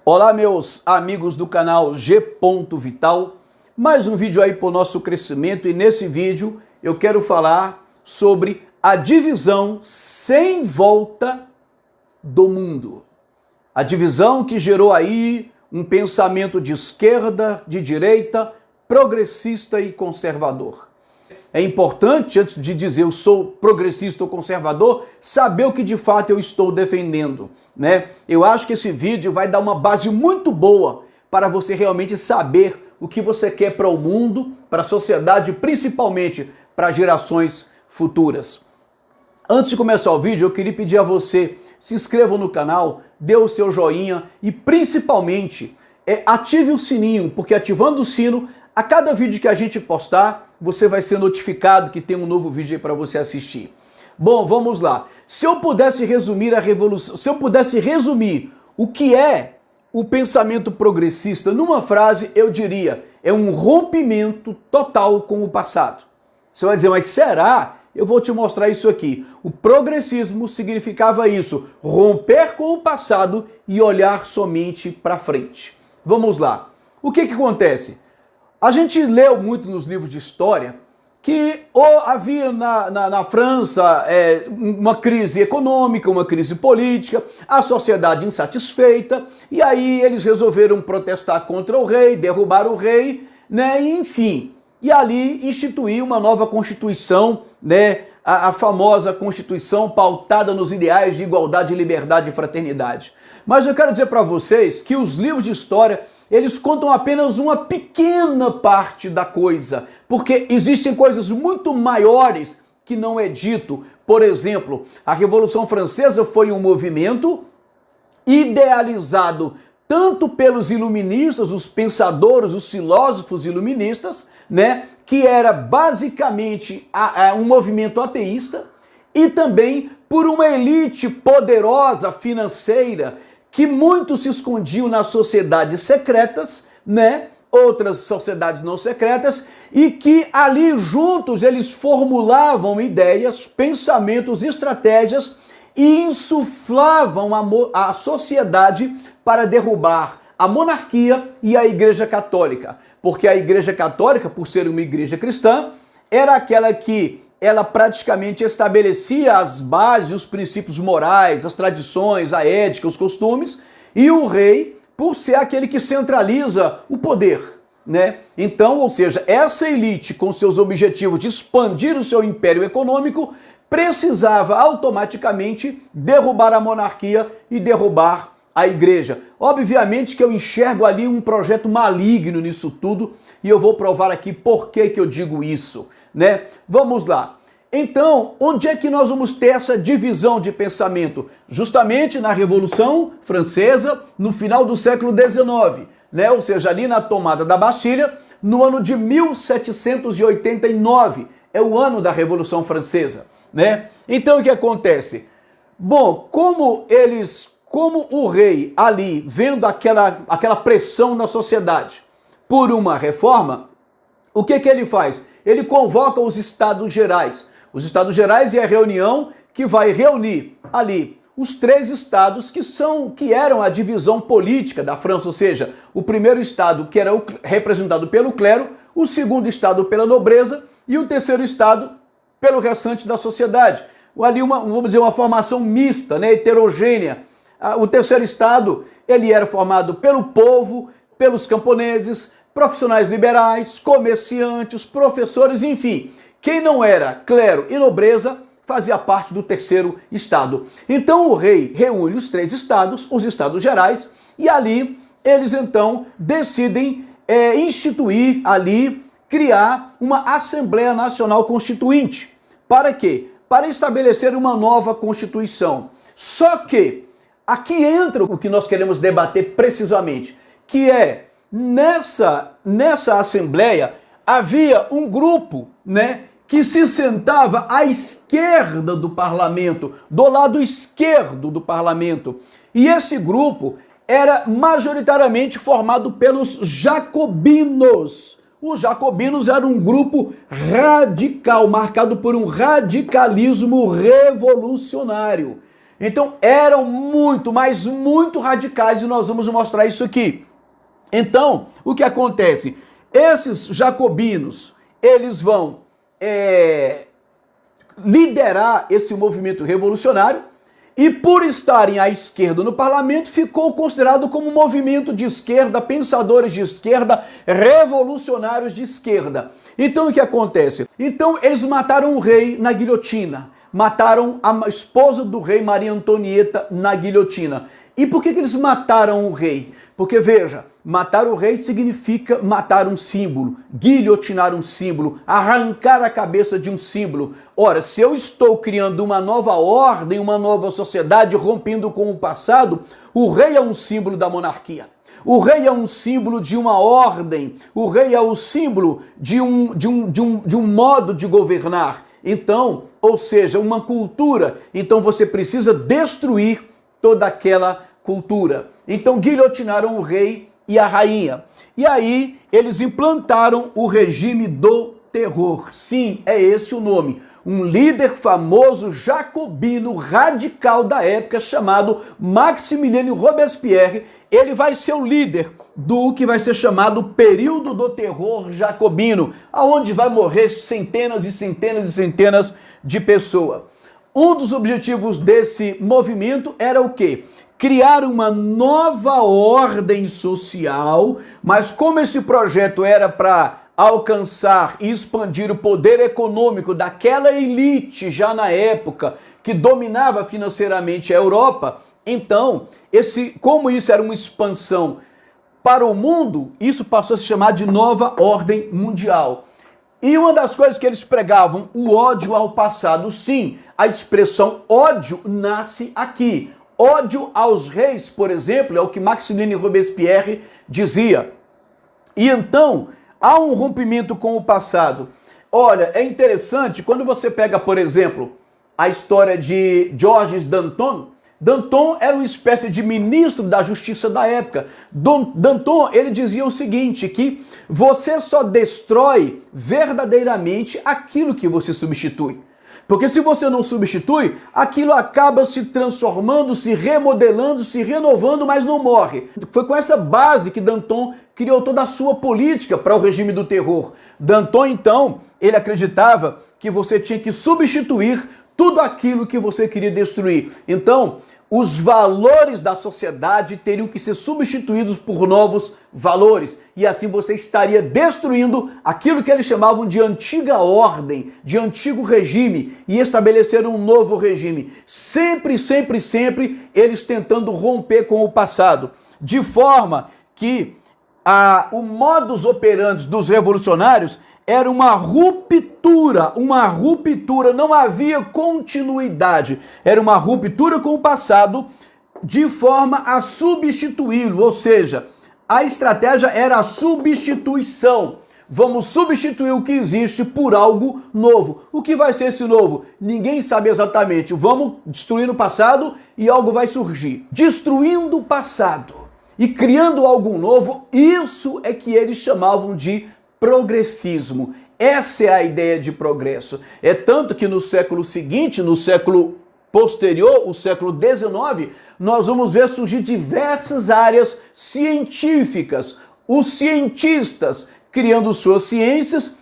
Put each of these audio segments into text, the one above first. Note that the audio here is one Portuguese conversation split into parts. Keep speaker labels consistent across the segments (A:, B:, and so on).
A: Olá, meus amigos do canal G. Vital, mais um vídeo aí para o nosso crescimento, e nesse vídeo eu quero falar sobre a divisão sem volta do mundo. A divisão que gerou aí um pensamento de esquerda, de direita, progressista e conservador. É importante, antes de dizer eu sou progressista ou conservador, saber o que de fato eu estou defendendo, né? Eu acho que esse vídeo vai dar uma base muito boa para você realmente saber o que você quer para o mundo, para a sociedade, principalmente para gerações futuras. Antes de começar o vídeo, eu queria pedir a você, se inscreva no canal, dê o seu joinha e principalmente ative o sininho, porque ativando o sino, a cada vídeo que a gente postar, você vai ser notificado que tem um novo vídeo aí para você assistir. Bom, vamos lá. Se eu pudesse resumir a revolução, se eu pudesse resumir o que é o pensamento progressista numa frase, eu diria, é um rompimento total com o passado. Você vai dizer, mas será? Eu vou te mostrar isso aqui. O progressismo significava isso, romper com o passado e olhar somente para frente. Vamos lá. O que acontece? A gente leu muito nos livros de história que havia na França uma crise econômica, uma crise política, a sociedade insatisfeita, e aí eles resolveram protestar contra o rei, derrubar o rei, né, e enfim. E ali instituir uma nova Constituição, né, a famosa Constituição pautada nos ideais de igualdade, liberdade e fraternidade. Mas eu quero dizer para vocês que os livros de história, eles contam apenas uma pequena parte da coisa, porque existem coisas muito maiores que não é dito. Por exemplo, a Revolução Francesa foi um movimento idealizado tanto pelos iluministas, os pensadores, os filósofos iluministas, né, que era basicamente um movimento ateísta, e também por uma elite poderosa financeira que muitos se escondiam nas sociedades secretas, né, outras sociedades não secretas, e que ali juntos eles formulavam ideias, pensamentos, estratégias e insuflavam a sociedade para derrubar a monarquia e a Igreja Católica. Porque a Igreja Católica, por ser uma igreja cristã, era aquela que ela praticamente estabelecia as bases, os princípios morais, as tradições, a ética, os costumes, e o rei, por ser aquele que centraliza o poder, né? Então, ou seja, essa elite, com seus objetivos de expandir o seu império econômico, precisava automaticamente derrubar a monarquia e derrubar a igreja. Obviamente que eu enxergo ali um projeto maligno nisso tudo, e eu vou provar aqui por que eu digo isso, né? Vamos lá. Então, onde é que nós vamos ter essa divisão de pensamento? Justamente na Revolução Francesa, no final do século XIX, né? Ou seja, ali na tomada da Bastilha, no ano de 1789, é o ano da Revolução Francesa, né? Então, o que acontece? Bom, como o rei ali, vendo aquela pressão na sociedade por uma reforma, o que ele faz? Ele convoca os Estados Gerais. Os Estados Gerais é a reunião que vai reunir ali os três estados que eram a divisão política da França, ou seja, o primeiro estado que era representado pelo clero, o segundo estado pela nobreza e o terceiro estado pelo restante da sociedade. Ali vamos dizer, uma formação mista, né, heterogênea. O terceiro estado, ele era formado pelo povo, pelos camponeses, profissionais liberais, comerciantes, professores, enfim. Quem não era clero e nobreza fazia parte do terceiro estado. Então o rei reúne os três estados, os Estados Gerais, e ali eles então decidem instituir ali, criar uma Assembleia Nacional Constituinte. Para quê? Para estabelecer uma nova Constituição. Só que aqui entra o que nós queremos debater precisamente, que é, nessa Assembleia havia um grupo, né, que se sentava à esquerda do parlamento, do lado esquerdo do parlamento. E esse grupo era majoritariamente formado pelos jacobinos. Os jacobinos eram um grupo radical, marcado por um radicalismo revolucionário. Então eram muito, mas muito radicais, e nós vamos mostrar isso aqui. Então, o que acontece? Esses jacobinos, eles vão liderar esse movimento revolucionário, e por estarem à esquerda no parlamento, ficou considerado como um movimento de esquerda, pensadores de esquerda, revolucionários de esquerda. Então o que acontece? Então eles mataram o rei na guilhotina, mataram a esposa do rei, Maria Antonieta, na guilhotina. E por que eles mataram o rei? Porque, veja, matar o rei significa matar um símbolo, guilhotinar um símbolo, arrancar a cabeça de um símbolo. Ora, se eu estou criando uma nova ordem, uma nova sociedade, rompendo com o passado, o rei é um símbolo da monarquia. O rei é um símbolo de uma ordem, o rei é o símbolo de um modo de governar. Então, ou seja, uma cultura. Então você precisa destruir toda aquela cultura. Então guilhotinaram o rei e a rainha. E aí eles implantaram o regime do terror. Sim, é esse o nome. Um líder famoso jacobino radical da época chamado Maximilien Robespierre. Ele vai ser o líder do que vai ser chamado período do terror jacobino, aonde vai morrer centenas e centenas e centenas de pessoas. Um dos objetivos desse movimento era o quê? Criar uma nova ordem social, mas como esse projeto era para alcançar e expandir o poder econômico daquela elite já na época que dominava financeiramente a Europa, então, como isso era uma expansão para o mundo, isso passou a se chamar de nova ordem mundial. E uma das coisas que eles pregavam, o ódio ao passado. Sim, a expressão ódio nasce aqui. Ódio aos reis, por exemplo, é o que Maximilien Robespierre dizia. E então, há um rompimento com o passado. Olha, é interessante, quando você pega, por exemplo, a história de Georges Danton. Danton era uma espécie de ministro da justiça da época. Danton, ele dizia o seguinte, que você só destrói verdadeiramente aquilo que você substitui. Porque se você não substitui, aquilo acaba se transformando, se remodelando, se renovando, mas não morre. Foi com essa base que Danton criou toda a sua política para o regime do terror. Danton, então, ele acreditava que você tinha que substituir tudo aquilo que você queria destruir. Então, os valores da sociedade teriam que ser substituídos por novos valores. E assim você estaria destruindo aquilo que eles chamavam de antiga ordem, de antigo regime, e estabelecer um novo regime. Sempre, sempre, sempre eles tentando romper com o passado. De forma que o modus operandi dos revolucionários era uma ruptura, não havia continuidade, era uma ruptura com o passado de forma a substituí-lo, ou seja, a estratégia era a substituição. Vamos substituir o que existe por algo novo. O que vai ser esse novo? Ninguém sabe exatamente. Vamos destruir o passado e algo vai surgir. Destruindo o passado e criando algo novo, isso é que eles chamavam de progressismo. Essa é a ideia de progresso. É tanto que no século seguinte, no século posterior, o século XIX, nós vamos ver surgir diversas áreas científicas. Os cientistas criando suas ciências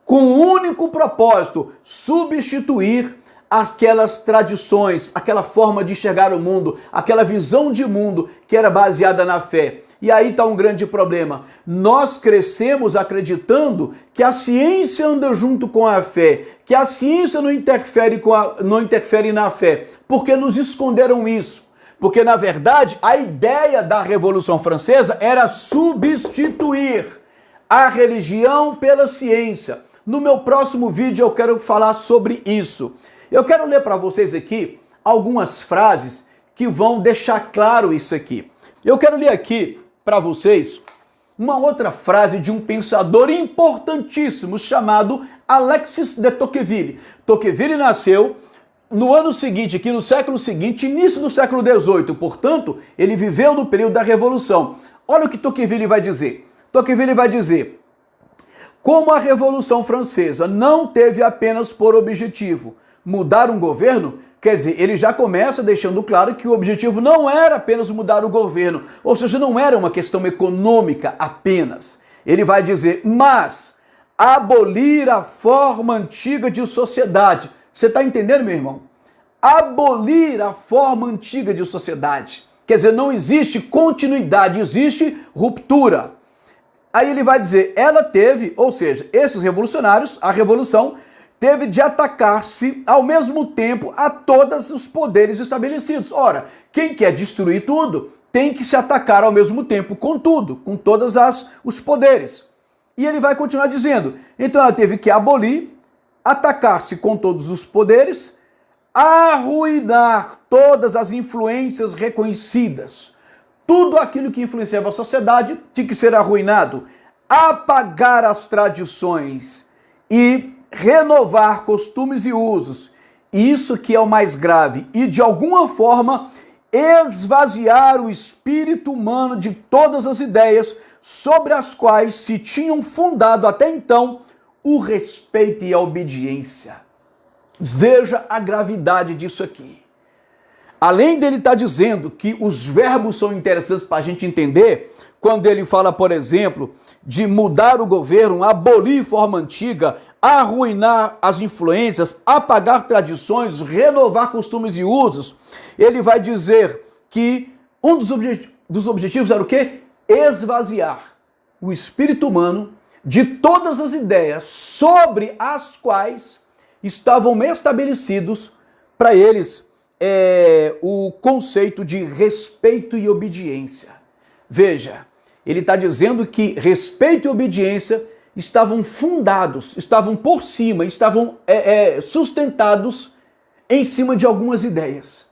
A: com um único propósito: substituir aquelas tradições, aquela forma de enxergar o mundo, aquela visão de mundo que era baseada na fé. E aí está um grande problema. Nós crescemos acreditando que a ciência anda junto com a fé, que a ciência não interfere na fé, porque nos esconderam isso. Porque, na verdade, a ideia da Revolução Francesa era substituir a religião pela ciência. No meu próximo vídeo eu quero falar sobre isso. Eu quero ler para vocês aqui algumas frases que vão deixar claro isso aqui. Eu quero ler aqui para vocês uma outra frase de um pensador importantíssimo chamado Alexis de Tocqueville. Tocqueville nasceu no ano seguinte, aqui no século seguinte, início do século XVIII, portanto, ele viveu no período da Revolução. Olha o que Tocqueville vai dizer. Tocqueville vai dizer: como a Revolução Francesa não teve apenas por objetivo mudar um governo, Quer dizer, ele já começa deixando claro que o objetivo não era apenas mudar o governo, ou seja, não era uma questão econômica apenas. Ele vai dizer, mas abolir a forma antiga de sociedade. Você está entendendo, meu irmão? Abolir a forma antiga de sociedade. Quer dizer, não existe continuidade, existe ruptura. Aí ele vai dizer, ela teve, ou seja, esses revolucionários, a revolução teve de atacar-se ao mesmo tempo a todos os poderes estabelecidos. Ora, quem quer destruir tudo tem que se atacar ao mesmo tempo com tudo, com todos os poderes. E ele vai continuar dizendo, então ela teve que abolir, atacar-se com todos os poderes, arruinar todas as influências reconhecidas. Tudo aquilo que influenciava a sociedade tinha que ser arruinado, apagar as tradições e renovar costumes e usos. Isso que é o mais grave. E de alguma forma esvaziar o espírito humano de todas as ideias sobre as quais se tinham fundado até então o respeito e a obediência. Veja a gravidade disso aqui. Além dele estar dizendo que os verbos são interessantes para a gente entender, quando ele fala, por exemplo, de mudar o governo, abolir forma antiga, arruinar as influências, apagar tradições, renovar costumes e usos, ele vai dizer que um dos objetivos era o quê? Esvaziar o espírito humano de todas as ideias sobre as quais estavam estabelecidos para eles o conceito de respeito e obediência. Veja, ele está dizendo que respeito e obediência estavam fundados, estavam por cima, estavam sustentados em cima de algumas ideias.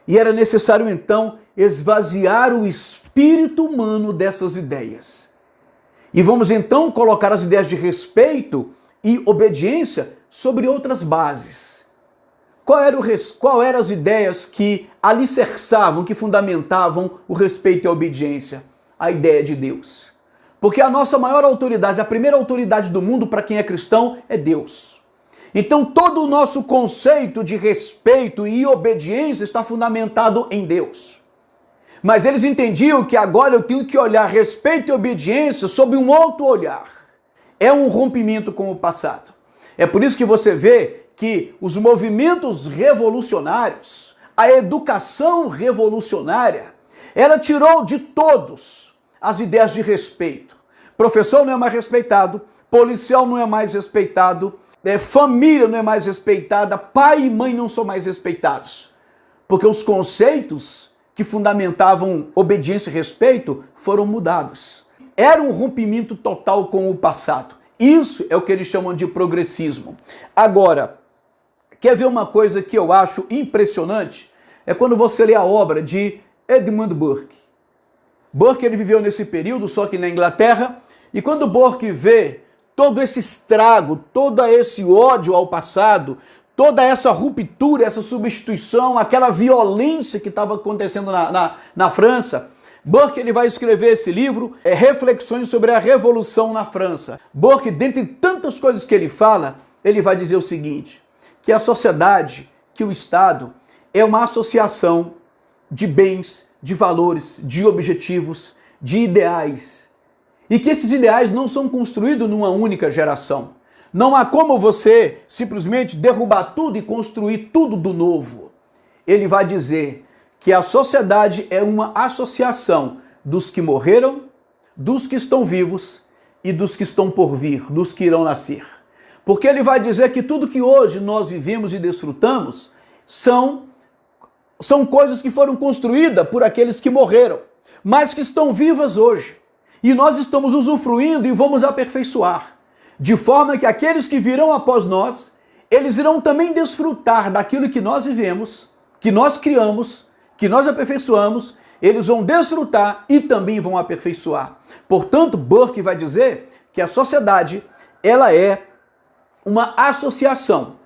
A: E era necessário então esvaziar o espírito humano dessas ideias. E vamos então colocar as ideias de respeito e obediência sobre outras bases. Qual eram as ideias que alicerçavam, que fundamentavam o respeito e a obediência? A ideia de Deus. Porque a nossa maior autoridade, a primeira autoridade do mundo para quem é cristão é Deus. Então todo o nosso conceito de respeito e obediência está fundamentado em Deus. Mas eles entendiam que agora eu tenho que olhar respeito e obediência sob um outro olhar. É um rompimento com o passado. É por isso que você vê que os movimentos revolucionários, a educação revolucionária, ela tirou de todos as ideias de respeito. Professor não é mais respeitado, policial não é mais respeitado, família não é mais respeitada, pai e mãe não são mais respeitados. Porque os conceitos que fundamentavam obediência e respeito foram mudados. Era um rompimento total com o passado. Isso é o que eles chamam de progressismo. Agora, quer ver uma coisa que eu acho impressionante? É quando você lê a obra de Edmund Burke. Burke ele viveu nesse período, só que na Inglaterra, e quando Burke vê todo esse estrago, todo esse ódio ao passado, toda essa ruptura, essa substituição, aquela violência que estava acontecendo na França, Burke ele vai escrever esse livro, Reflexões sobre a Revolução na França. Burke, dentre tantas coisas que ele fala, ele vai dizer o seguinte, que a sociedade, que o Estado, é uma associação de bens, de valores, de objetivos, de ideais. E que esses ideais não são construídos numa única geração. Não há como você simplesmente derrubar tudo e construir tudo do novo. Ele vai dizer que a sociedade é uma associação dos que morreram, dos que estão vivos e dos que estão por vir, dos que irão nascer. Porque ele vai dizer que tudo que hoje nós vivemos e desfrutamos são coisas que foram construídas por aqueles que morreram, mas que estão vivas hoje. E nós estamos usufruindo e vamos aperfeiçoar. De forma que aqueles que virão após nós, eles irão também desfrutar daquilo que nós vivemos, que nós criamos, que nós aperfeiçoamos, eles vão desfrutar e também vão aperfeiçoar. Portanto, Burke vai dizer que a sociedade, ela é uma associação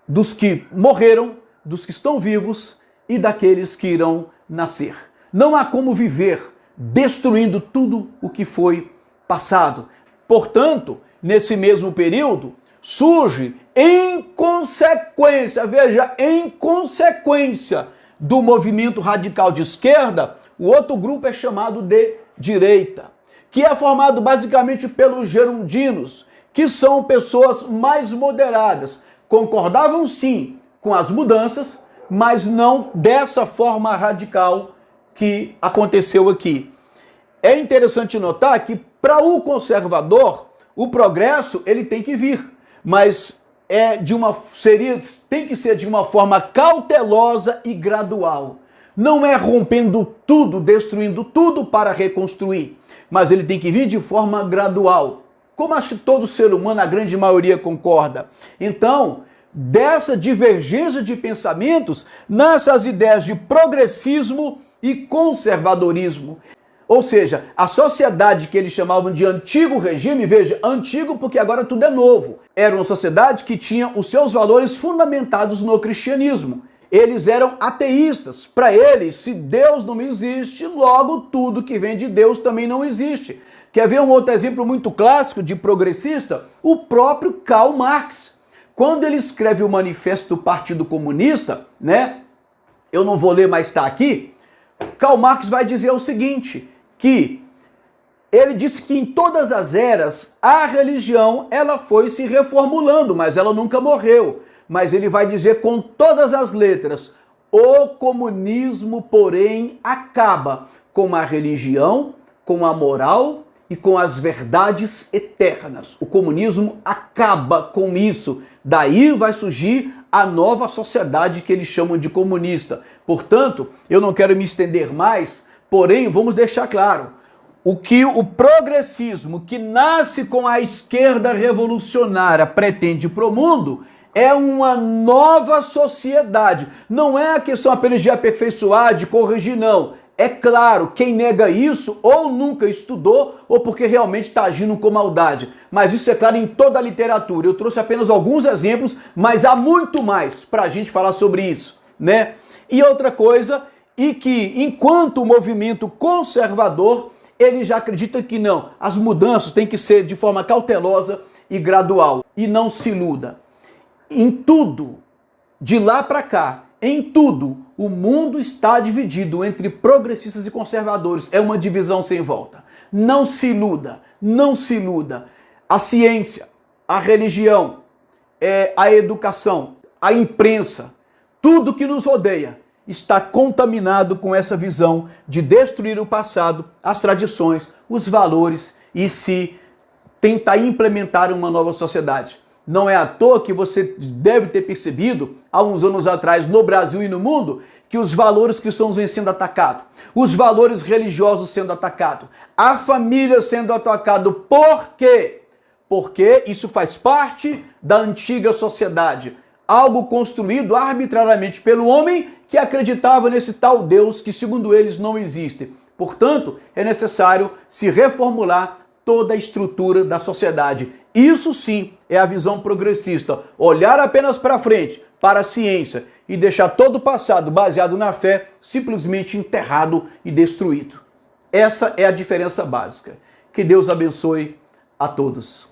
A: dos que morreram, dos que estão vivos e daqueles que irão nascer. Não há como viver destruindo tudo o que foi passado. Portanto, nesse mesmo período, surge em consequência, veja, em consequência do movimento radical de esquerda. O outro grupo é chamado de direita, que é formado basicamente pelos gerondinos, que são pessoas mais moderadas. Concordavam sim com as mudanças, mas não dessa forma radical que aconteceu aqui. É interessante notar que para o conservador, o progresso ele tem que vir, mas tem que ser de uma forma cautelosa e gradual. Não é rompendo tudo, destruindo tudo para reconstruir, mas ele tem que vir de forma gradual. Como acho que todo ser humano, a grande maioria, concorda. Então, dessa divergência de pensamentos, nascem as ideias de progressismo e conservadorismo. Ou seja, a sociedade que eles chamavam de antigo regime, veja, antigo porque agora tudo é novo. Era uma sociedade que tinha os seus valores fundamentados no cristianismo. Eles eram ateístas. Para eles, se Deus não existe, logo tudo que vem de Deus também não existe. Quer ver um outro exemplo muito clássico de progressista? O próprio Karl Marx. Quando ele escreve o Manifesto do Partido Comunista, né? Eu não vou ler, mas está aqui. Karl Marx vai dizer o seguinte, que ele disse que em todas as eras a religião ela foi se reformulando, mas ela nunca morreu. Mas ele vai dizer com todas as letras, o comunismo, porém, acaba com a religião, com a moral e com as verdades eternas. O comunismo acaba com isso. Daí vai surgir a nova sociedade que eles chamam de comunista. Portanto, eu não quero me estender mais, porém, vamos deixar claro, o que o progressismo, que nasce com a esquerda revolucionária, pretende para o mundo, é uma nova sociedade. Não é a questão apenas de aperfeiçoar, de corrigir, não. É claro, quem nega isso ou nunca estudou ou porque realmente está agindo com maldade. Mas isso é claro em toda a literatura. Eu trouxe apenas alguns exemplos, mas há muito mais para a gente falar sobre isso, né? E outra coisa, e que enquanto o movimento conservador, ele já acredita que não, as mudanças têm que ser de forma cautelosa e gradual. E não se iluda. Em tudo, de lá para cá, em tudo, o mundo está dividido entre progressistas e conservadores. É uma divisão sem volta. Não se iluda, não se iluda. A ciência, a religião, a educação, a imprensa, tudo que nos rodeia está contaminado com essa visão de destruir o passado, as tradições, os valores e se tentar implementar uma nova sociedade. Não é à toa que você deve ter percebido, há uns anos atrás, no Brasil e no mundo, que os valores cristãos vêm sendo atacados, os valores religiosos sendo atacados, a família sendo atacada. Por quê? Porque isso faz parte da antiga sociedade. Algo construído arbitrariamente pelo homem que acreditava nesse tal Deus que, segundo eles, não existe. Portanto, é necessário se reformular toda a estrutura da sociedade. Isso sim é a visão progressista. Olhar apenas para frente, para a ciência e deixar todo o passado baseado na fé simplesmente enterrado e destruído. Essa é a diferença básica. Que Deus abençoe a todos.